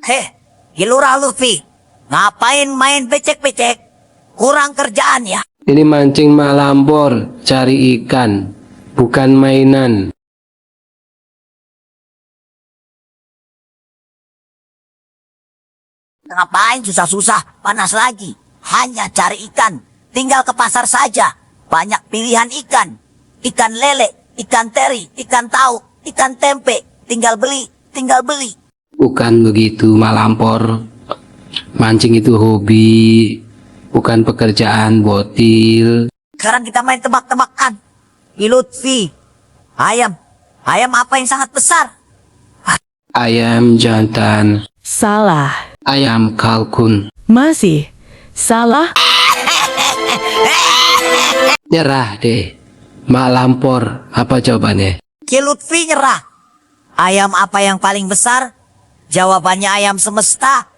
Heh, Kilura Luffy. Ngapain main becek-becek? Kurang kerjaan ya? Ini mancing Malampor, cari ikan, bukan mainan. Ngapain susah-susah, panas lagi. Hanya cari ikan. Tinggal ke pasar saja. Banyak pilihan ikan. Ikan lele, ikan teri, ikan tahu, ikan tempe. Tinggal beli, tinggal beli. Bukan begitu Malampor. Mancing itu hobi, bukan pekerjaan botil. Sekarang kita main tebak-tebakan. Lutfi. Ayam. Ayam apa yang sangat besar? Ayam jantan, Salah. ayam kalkun. Masih salah. Nyerah deh. Malampor, apa jawabannya? Lutfi nyerah. Ayam apa yang paling besar? Jawabannya ayam semesta.